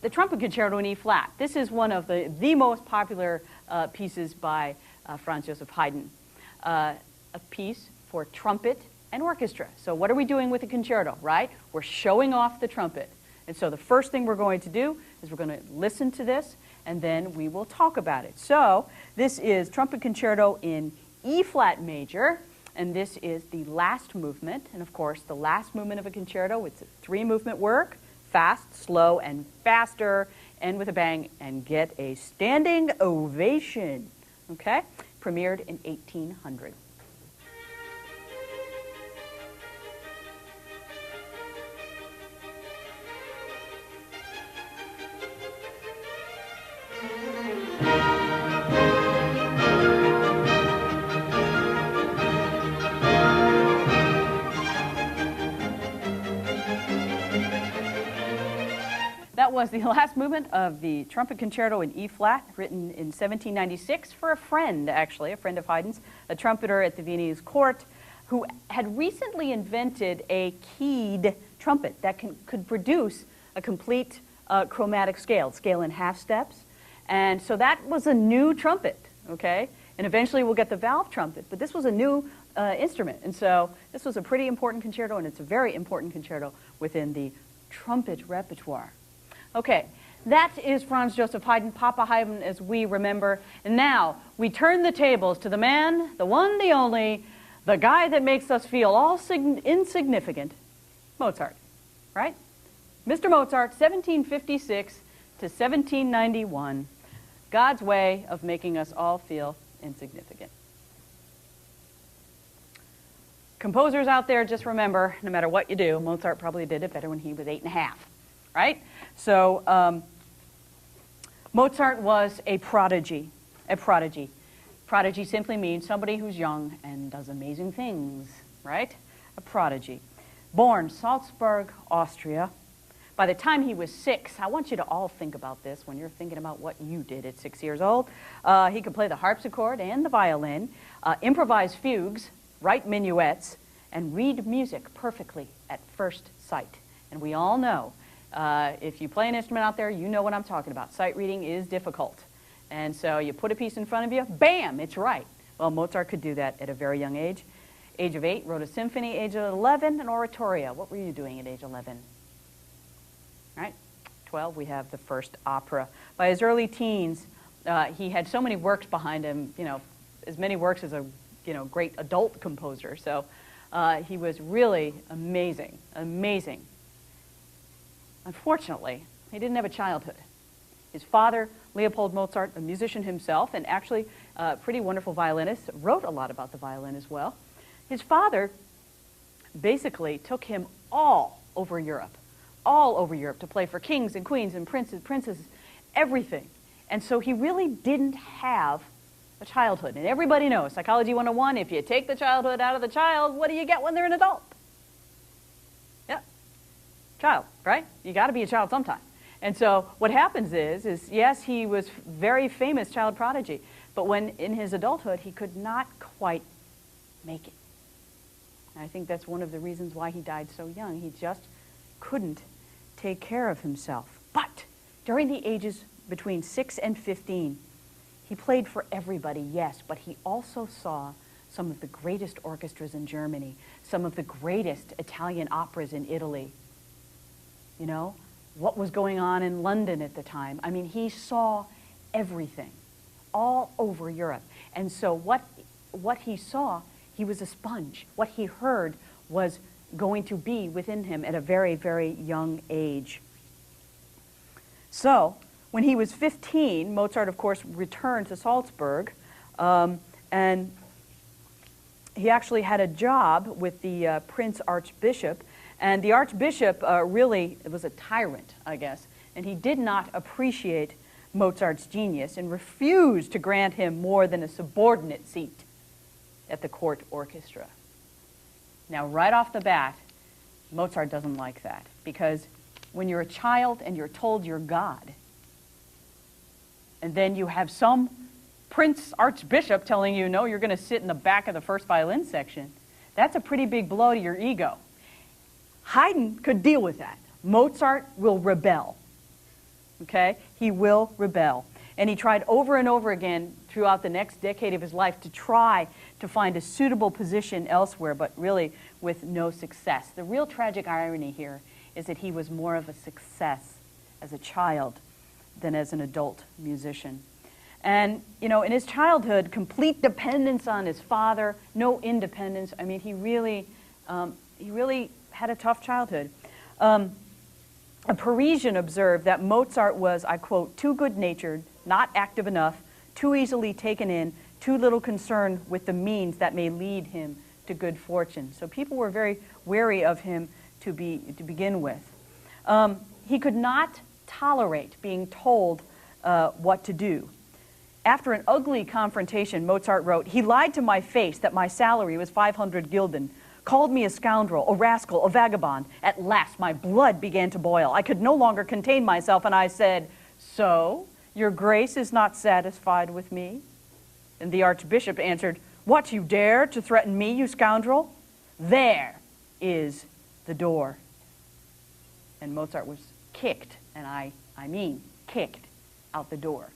the Trumpet Concerto in E flat. This is one of the most popular pieces by Franz Joseph Haydn. A piece for trumpet and orchestra. So what are we doing with the concerto, right? We're showing off the trumpet. And so the first thing we're going to do is we're going to listen to this, and then we will talk about it. So this is Trumpet Concerto in E flat major, and this is the last movement. And of course, the last movement of a concerto, it's a 3-movement work: fast, slow, and faster, end with a bang, and get a standing ovation. Okay? Premiered in 1800. That was the last movement of the Trumpet Concerto in E flat, written in 1796 for a friend, actually, a friend of Haydn's, a trumpeter at the Viennese court, who had recently invented a keyed trumpet that could produce a complete chromatic scale in half steps. And so that was a new trumpet, okay? And eventually we'll get the valve trumpet, but this was a new instrument. And so this was a pretty important concerto, and it's a very important concerto within the trumpet repertoire. Okay, that is Franz Joseph Haydn, Papa Haydn as we remember. And now we turn the tables to the man, the one, the only, the guy that makes us feel all insignificant, Mozart, right? Mr. Mozart, 1756 to 1791, God's way of making us all feel insignificant. Composers out there, just remember, no matter what you do, Mozart probably did it better when he was 8½, right? So Mozart was a prodigy, Prodigy simply means somebody who's young and does amazing things, right? A prodigy. Born Salzburg, Austria. By the time he was 6, I want you to all think about this when you're thinking about what you did at 6 years old. He could play the harpsichord and the violin, improvise fugues, write minuets, and read music perfectly at first sight. And we all know, if you play an instrument out there, you know what I'm talking about. Sight reading is difficult. And so you put a piece in front of you, bam, it's right. Well, Mozart could do that at a very young age. Age of 8, wrote a symphony. Age of 11, an oratorio. What were you doing at age 11? Right? 12, we have the first opera. By his early teens, he had so many works behind him, you know, as many works as a great adult composer. So he was really amazing, amazing. Unfortunately, he didn't have a childhood. His father, Leopold Mozart, a musician himself, and actually a pretty wonderful violinist, wrote a lot about the violin as well. His father basically took him all over Europe to play for kings and queens and princesses, everything. And so he really didn't have a childhood. And everybody knows, Psychology 101, if you take the childhood out of the child, what do you get when they're an adult? Yeah, child, right? You got to be a child sometime. And so what happens is yes, he was very famous child prodigy, but when in his adulthood, he could not quite make it. And I think that's one of the reasons why he died so young. He just couldn't take care of himself. But during the ages between 6 and 15, he played for everybody, yes, but he also saw some of the greatest orchestras in Germany, some of the greatest Italian operas in Italy. You know, what was going on in London at the time. I mean, he saw everything all over Europe. And so what he saw, he was a sponge. What he heard was going to be within him at a very, very young age. So when he was 15, Mozart, of course, returned to Salzburg, and he actually had a job with the Prince Archbishop. And the Archbishop really was a tyrant, I guess, and he did not appreciate Mozart's genius and refused to grant him more than a subordinate seat at the court orchestra. Now, right off the bat, Mozart doesn't like that, because when you're a child and you're told you're God, and then you have some Prince Archbishop telling you, no, you're going to sit in the back of the first violin section, that's a pretty big blow to your ego. Haydn could deal with that. Mozart will rebel. okay? He will rebel. And he tried over and over again throughout the next decade of his life to try to find a suitable position elsewhere, but really with no success. The real tragic irony here is that he was more of a success as a child than as an adult musician. And, you know, in his childhood, complete dependence on his father, no independence. I mean, he really had a tough childhood. A Parisian observed that Mozart was, I quote, too good-natured, not active enough, too easily taken in, too little concerned with the means that may lead him to good fortune. So people were very wary of him to begin with. He could not tolerate being told what to do. After an ugly confrontation, Mozart wrote, "He lied to my face that my salary was 500 gulden, called me a scoundrel, a rascal, a vagabond. At last my blood began to boil. I could no longer contain myself, and I said, 'So, your grace is not satisfied with me?' And the archbishop answered, 'What, you dare to threaten me, you scoundrel? There is the door.'" And Mozart was kicked, and I mean kicked out the door.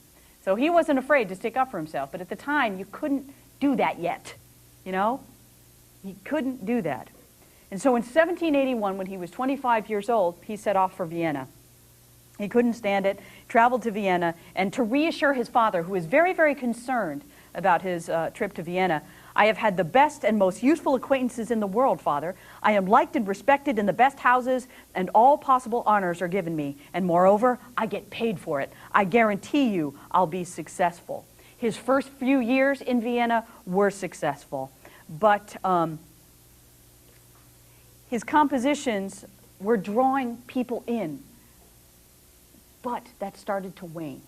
So he wasn't afraid to stick up for himself, but at the time you couldn't do that yet, you know? He couldn't do that. And so in 1781, when he was 25 years old, he set off for Vienna. He couldn't stand it, traveled to Vienna, and to reassure his father, who was very, very concerned about his trip to Vienna, "I have had the best and most useful acquaintances in the world, father. I am liked and respected in the best houses, and all possible honors are given me. And moreover, I get paid for it. I guarantee you I'll be successful." His first few years in Vienna were successful, but his compositions were drawing people in, but that started to wane.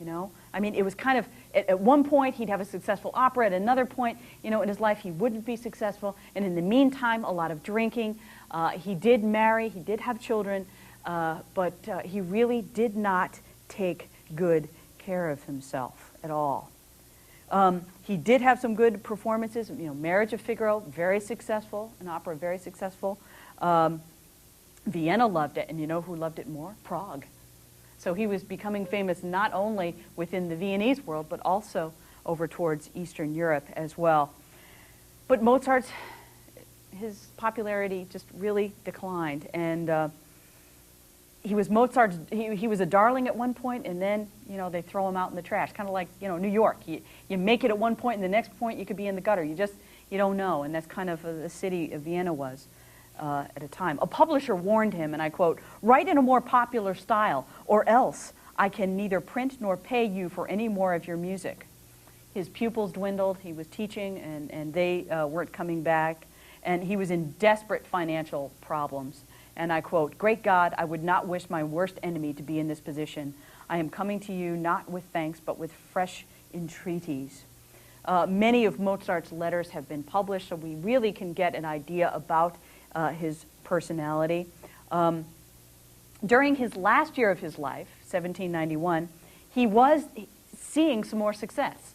You know, I mean, it was kind of, at one point he'd have a successful opera, at another point, you know, in his life he wouldn't be successful, and in the meantime, a lot of drinking. He did marry, he did have children, but he really did not take good care of himself at all. He did have some good performances, you know, Marriage of Figaro, very successful, an opera very successful. Vienna loved it, and you know who loved it more? Prague. So he was becoming famous not only within the Viennese world, but also over towards Eastern Europe as well. But Mozart's, his popularity just really declined, and he was Mozart's, he was a darling at one point, and then, you know, they throw him out in the trash, kind of like, you know, New York. You make it at one point, and the next point you could be in the gutter. You don't know, and that's kind of the city of Vienna was. At a time. A publisher warned him, and I quote, "Write in a more popular style, or else I can neither print nor pay you for any more of your music." His pupils dwindled, he was teaching, and they weren't coming back, and he was in desperate financial problems. And I quote, "Great God, I would not wish my worst enemy to be in this position. I am coming to you not with thanks, but with fresh entreaties." Many of Mozart's letters have been published, so we really can get an idea about his personality. During his last year of his life, 1791, he was seeing some more success.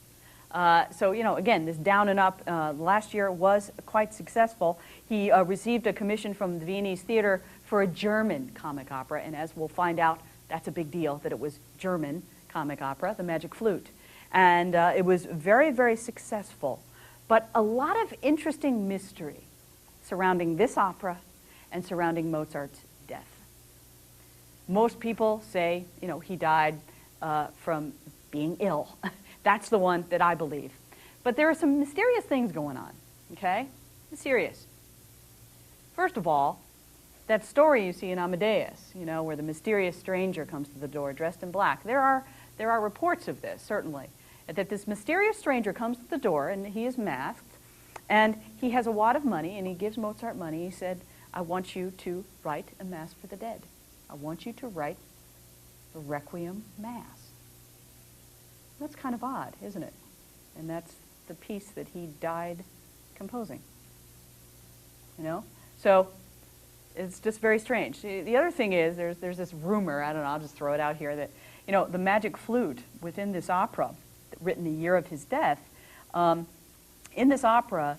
So, you know, again, this down and up last year was quite successful. He received a commission from the Viennese Theater for a German comic opera, and as we'll find out, that's a big deal that it was German comic opera, The Magic Flute. And it was very, very successful. But a lot of interesting mystery surrounding this opera and surrounding Mozart's death. Most people say, you know, he died from being ill. That's the one that I believe. But there are some mysterious things going on, okay? Mysterious. First of all, that story you see in Amadeus, you know, where the mysterious stranger comes to the door dressed in black. There are reports of this, certainly, that this mysterious stranger comes to the door and he is masked, and he has a wad of money, and he gives Mozart money. He said, "I want you to write a Mass for the dead. I want you to write the Requiem Mass." That's kind of odd, isn't it? And that's the piece that he died composing. You know? So it's just very strange. The other thing is, there's this rumor, I don't know, I'll just throw it out here, that, you know, the Magic Flute within this opera, written a year of his death, in this opera,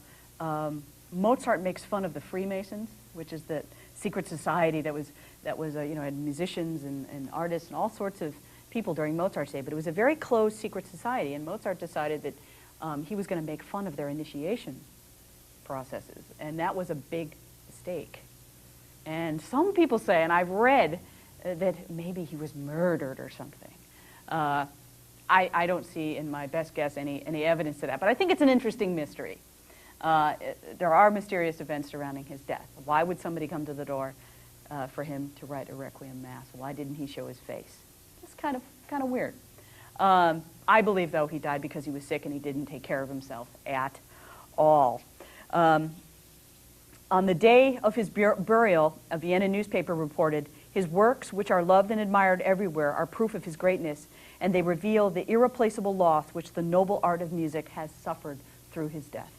Mozart makes fun of the Freemasons, which is that secret society that was you know, had musicians and artists and all sorts of people during Mozart's day, but it was a very closed secret society, and Mozart decided that he was going to make fun of their initiation processes, and that was a big mistake. And some people say, and I've read, that maybe he was murdered or something. I don't see, in my best guess, any evidence to that, but I think it's an interesting mystery. There are mysterious events surrounding his death. Why would somebody come to the door for him to write a Requiem Mass? Why didn't he show his face? It's kind of weird. I believe, though, he died because he was sick and he didn't take care of himself at all. On the day of his burial, a Vienna newspaper reported, "His works, which are loved and admired everywhere, are proof of his greatness, and they reveal the irreplaceable loss which the noble art of music has suffered through his death."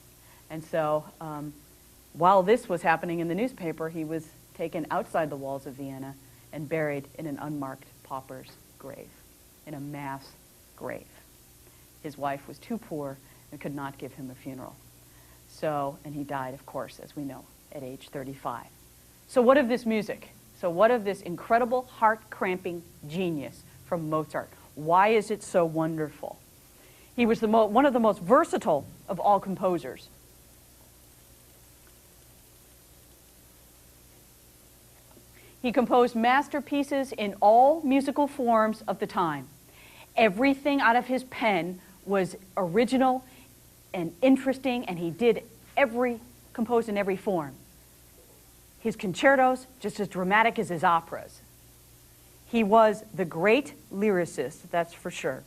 And so, while this was happening in the newspaper, he was taken outside the walls of Vienna and buried in an unmarked pauper's grave, in a mass grave. His wife was too poor and could not give him a funeral. So, and he died, of course, as we know, at age 35. So what of this music? So what of this incredible, heart-cramping genius from Mozart? Why is it so wonderful? He was one of the most versatile of all composers. He composed masterpieces in all musical forms of the time. Everything out of his pen was original and interesting, and he composed in every form. His concertos, just as dramatic as his operas. He was the great lyricist, that's for sure.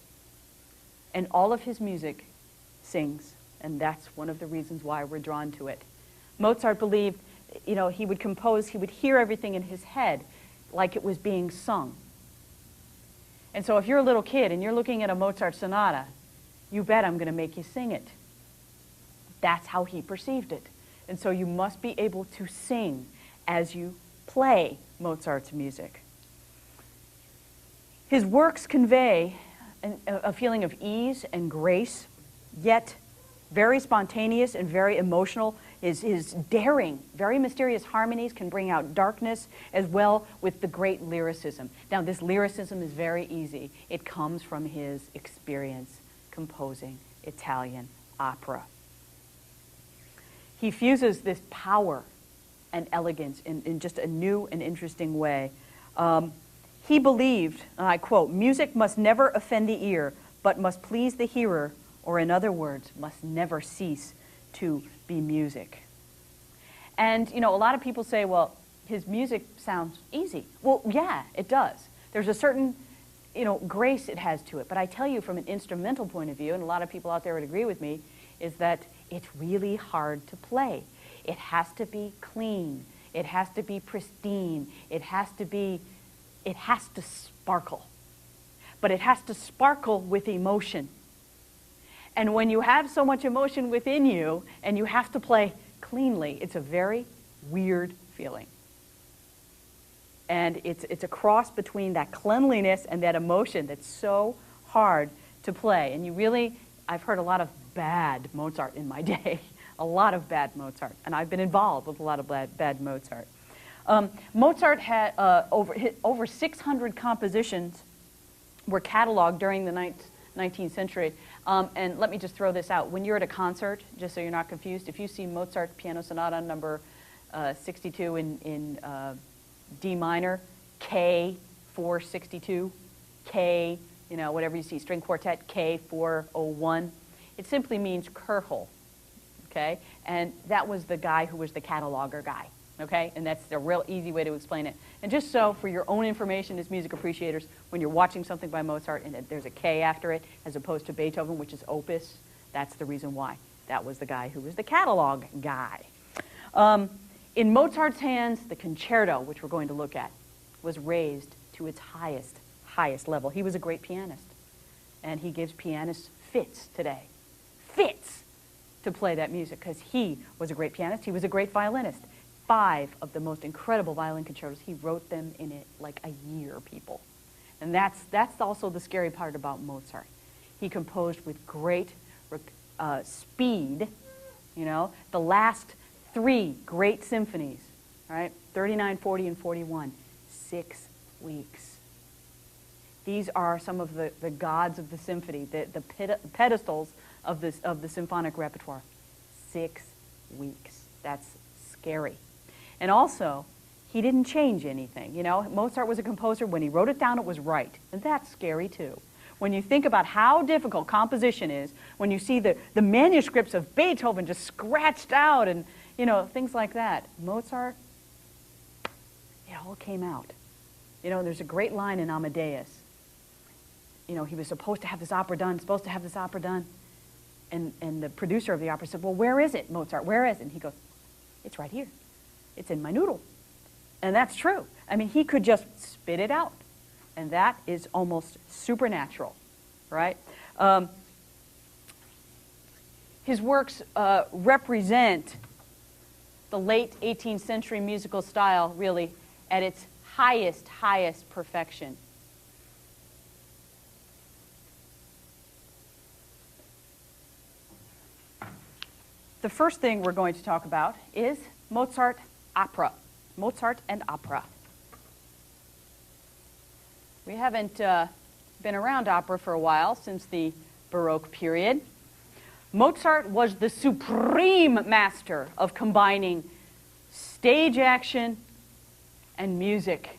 And all of his music sings, and that's one of the reasons why we're drawn to it. Mozart believed, you know, he would compose, he would hear everything in his head like it was being sung. And so if you're a little kid and you're looking at a Mozart sonata, you bet I'm going to make you sing it. That's how he perceived it. And so you must be able to sing as you play Mozart's music. His works convey a feeling of ease and grace, yet very spontaneous and very emotional. His daring, very mysterious harmonies can bring out darkness as well with the great lyricism. Now, this lyricism is very easy. It comes from his experience composing Italian opera. He fuses this power and elegance in just a new and interesting way. He believed, and I quote, "Music must never offend the ear, but must please the hearer, or in other words, must never cease to be music." And, you know, a lot of people say, well, his music sounds easy. Well, yeah, it does. There's a certain, you know, grace it has to it. But I tell you from an instrumental point of view, and a lot of people out there would agree with me, is that it's really hard to play. It has to be clean. It has to be pristine. It has to sparkle. But it has to sparkle with emotion. And when you have so much emotion within you and you have to play cleanly, it's a very weird feeling. And it's a cross between that cleanliness and that emotion that's so hard to play. And you really, I've heard a lot of bad Mozart in my day, a lot of bad Mozart. And I've been involved with a lot of bad Mozart. Mozart had over 600 compositions were cataloged during the 19th century. And let me just throw this out. When you're at a concert, just so you're not confused, if you see Mozart Piano Sonata number 62 in D minor, K 462, K, you know, whatever you see, string quartet, K 401, it simply means Kerhol, okay? And that was the guy who was the cataloger guy. Okay, and that's a real easy way to explain it. And just so for your own information as music appreciators, when you're watching something by Mozart and there's a K after it, as opposed to Beethoven, which is opus, that's the reason why. That was the guy who was the catalog guy. In Mozart's hands, the concerto, which we're going to look at, was raised to its highest level. He was a great pianist, and he gives pianists fits today. Fits to play that music, because he was a great pianist. He was a great violinist. 5 of the most incredible violin concertos, he wrote them in like a year, people. And that's also the scary part about Mozart. He composed with great speed, you know. The last 3 great symphonies, right? 39, 40, and 41. 6 weeks. These are some of the gods of the symphony, the pedestals of the symphonic repertoire. 6 weeks. That's scary. And also, he didn't change anything. You know, Mozart was a composer. When he wrote it down, it was right. And that's scary, too. When you think about how difficult composition is, when you see the manuscripts of Beethoven just scratched out and, you know, things like that. Mozart, it all came out. You know, there's a great line in Amadeus. You know, he was supposed to have this opera done, And the producer of the opera said, well, where is it, Mozart? Where is it? And he goes, it's right here. It's in my noodle. And that's true. I mean, he could just spit it out. And that is almost supernatural, right? His works represent the late 18th century musical style, really, at its highest perfection. The first thing we're going to talk about is Mozart Opera. Mozart and opera. We haven't been around opera for a while, since the Baroque period. Mozart was the supreme master of combining stage action and music.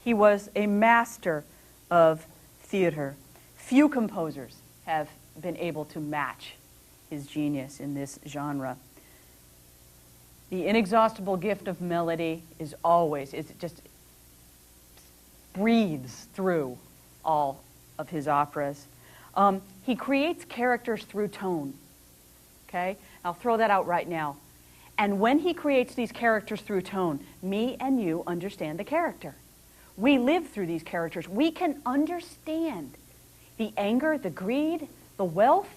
He was a master of theater. Few composers have been able to match his genius in this genre. The inexhaustible gift of melody is always, it just breathes through all of his operas. He creates characters through tone. Okay? I'll throw that out right now. And when he creates these characters through tone, me and you understand the character. We live through these characters. We can understand the anger, the greed, the wealth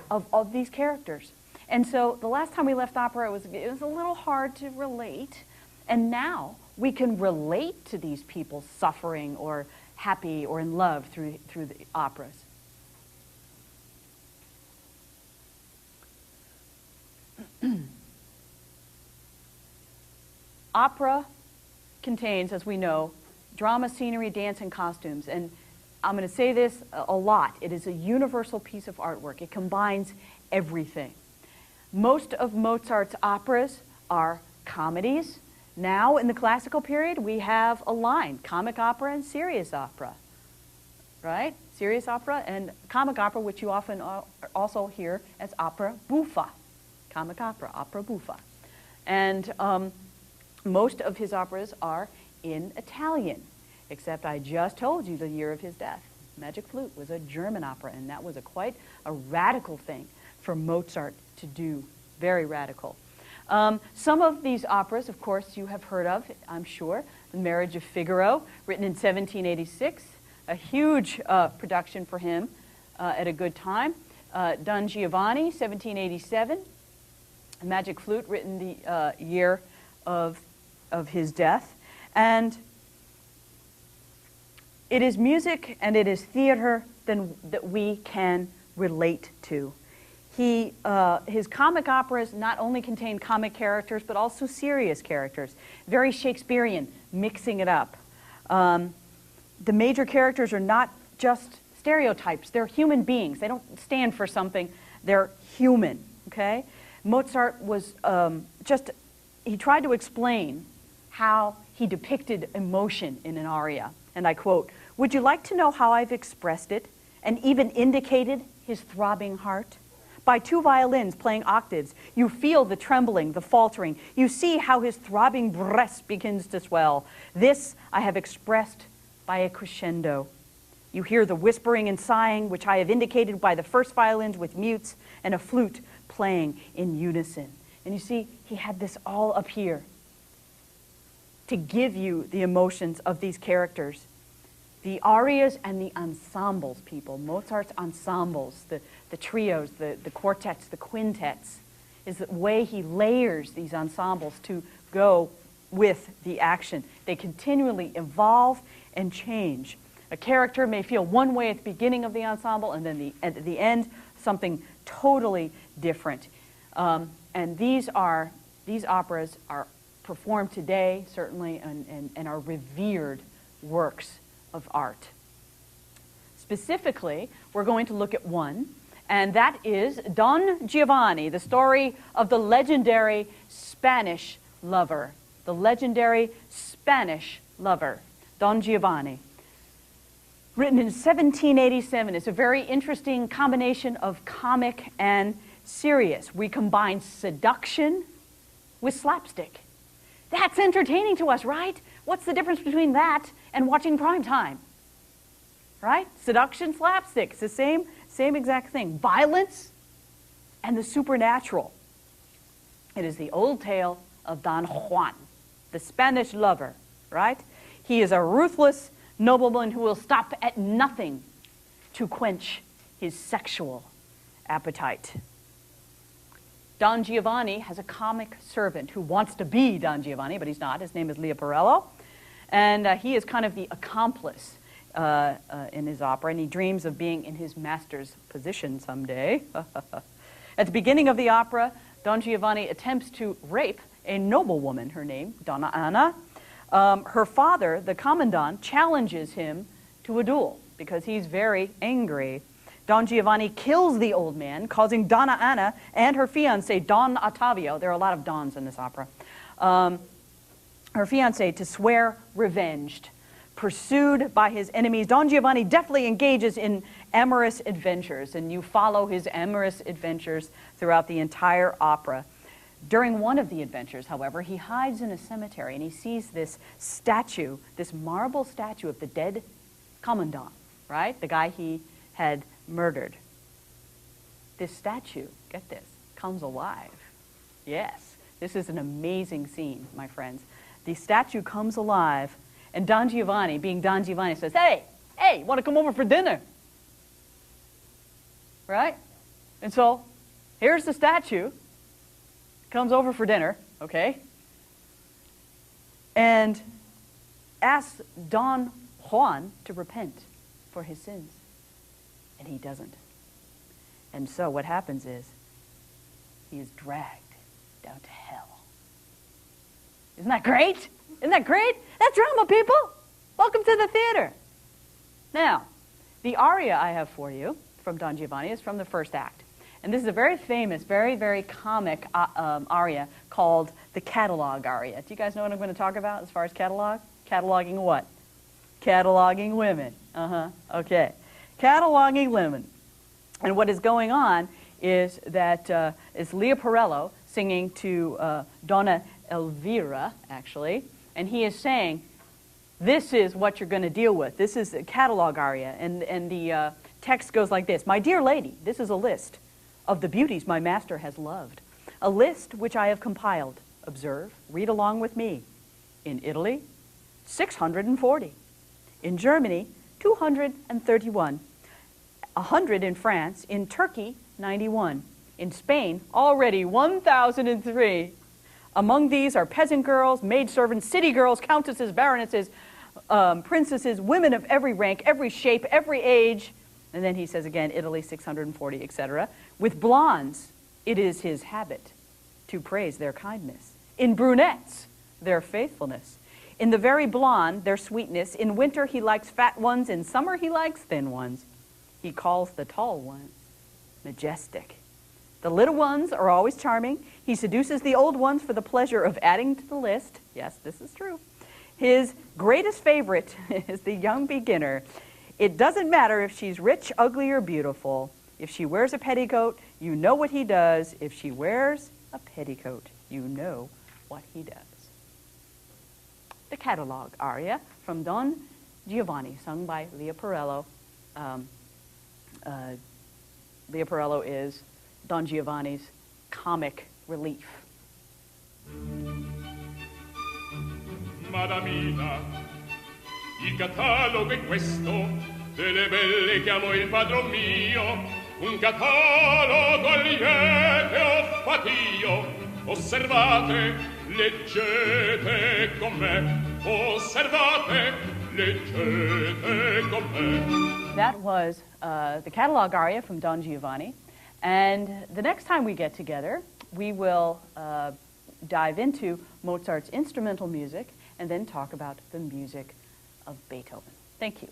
of these characters. And so the last time we left opera, it was a little hard to relate. And now we can relate to these people suffering or happy or in love through the operas. Opera contains, as we know, drama, scenery, dance, and costumes. And I'm going to say this a lot. It is a universal piece of artwork. It combines everything. Most of Mozart's operas are comedies. Now, in the classical period, we have a line, comic opera and serious opera, right? Serious opera and comic opera, which you often also hear as opera buffa, comic opera buffa. And most of his operas are in Italian, except I just told you the year of his death. Magic Flute was a German opera, and that was quite a radical thing for Mozart to do, very radical. Some of these operas, of course, you have heard of, I'm sure. The Marriage of Figaro, written in 1786, a huge production for him at a good time. Don Giovanni, 1787. Magic Flute, written the year of his death. And it is music and it is theater that we can relate to. His comic operas not only contain comic characters, but also serious characters. Very Shakespearean, mixing it up. The major characters are not just stereotypes. They're human beings. They don't stand for something. They're human, okay? Mozart was he tried to explain how he depicted emotion in an aria. And I quote, "Would you like to know how I've expressed it and even indicated his throbbing heart? By two violins playing octaves, you feel the trembling, the faltering. You see how his throbbing breast begins to swell. This I have expressed by a crescendo. You hear the whispering and sighing, which I have indicated by the first violins with mutes and a flute playing in unison." And you see, he had this all up here to give you the emotions of these characters. The arias and the ensembles, people. Mozart's ensembles, the trios, the quartets, the quintets, is the way he layers these ensembles to go with the action. They continually evolve and change. A character may feel one way at the beginning of the ensemble, and then at the end, something totally different. And these operas are performed today, certainly, and are revered works of art. Specifically, we're going to look at one, and that is Don Giovanni, the story of the legendary Spanish lover. The legendary Spanish lover, Don Giovanni. Written in 1787. It's a very interesting combination of comic and serious. We combine seduction with slapstick. That's entertaining to us, right? What's the difference between that and watching prime time? Right? Seduction, slapstick. It's the same exact thing. Violence and the supernatural. It is the old tale of Don Juan, the Spanish lover, right? He is a ruthless nobleman who will stop at nothing to quench his sexual appetite. Don Giovanni has a comic servant who wants to be Don Giovanni, but he's not. His name is Leporello, and he is kind of the accomplice in his opera, and he dreams of being in his master's position someday. At the beginning of the opera, Don Giovanni attempts to rape a noblewoman, her name, Donna Anna. Her father, the commandant, challenges him to a duel because he's very angry. Don Giovanni kills the old man, causing Donna Anna and her fiancé, Don Ottavio, there are a lot of Dons in this opera, her fiancé, to swear revenge. Pursued by his enemies, Don Giovanni deftly engages in amorous adventures, and you follow his amorous adventures throughout the entire opera. During one of the adventures, however, he hides in a cemetery and he sees this statue, this marble statue of the dead commandant, right? The guy he had murdered. This statue, get this, comes alive. Yes, this is an amazing scene, my friends. The statue comes alive, and Don Giovanni, being Don Giovanni, says, hey, you want to come over for dinner? Right? And so, here's the statue. Comes over for dinner, okay, and asks Don Juan to repent for his sins. And he doesn't. And so what happens is he is dragged down to hell. Isn't that great? Isn't that great? That's drama, people. Welcome to the theater. Now, the aria I have for you from Don Giovanni is from the first act. And this is a very famous, very, very comic aria called the catalog aria. Do you guys know what I'm going to talk about as far as catalog? Cataloging what? Cataloging women. Okay. Cataloging women. And what is going on is that is Leporello singing to Donna Elvira, actually, and he is saying, this is what you're going to deal with. This is a catalog aria, and the text goes like this. My dear lady, this is a list of the beauties my master has loved. A list which I have compiled. Observe, read along with me. In Italy, 640. In Germany, 231. 100 in France. In Turkey, 91. In Spain, already 1,003. Among these are peasant girls, maidservants, city girls, countesses, baronesses, princesses, women of every rank, every shape, every age. And then he says again, Italy 640, etc. With blondes, it is his habit to praise their kindness. In brunettes, their faithfulness. In the very blonde, their sweetness. In winter, he likes fat ones. In summer, he likes thin ones. He calls the tall ones majestic. The little ones are always charming. He seduces the old ones for the pleasure of adding to the list. Yes, this is true. His greatest favorite is the young beginner. It doesn't matter if she's rich, ugly, or beautiful. If she wears a petticoat, you know what he does. If she wears a petticoat, you know what he does. The catalog aria from Don Giovanni, sung by Leporello. Leporello is Don Giovanni's comic relief. Madamina, il catalogo è questo, delle belle che amo il padron mio, un catalogo liete ho fatto io, osservate, leggete con me, osservate, leggete con me. That was the catalog aria from Don Giovanni, and the next time we get together, we will dive into Mozart's instrumental music, and then talk about the music of Beethoven. Thank you.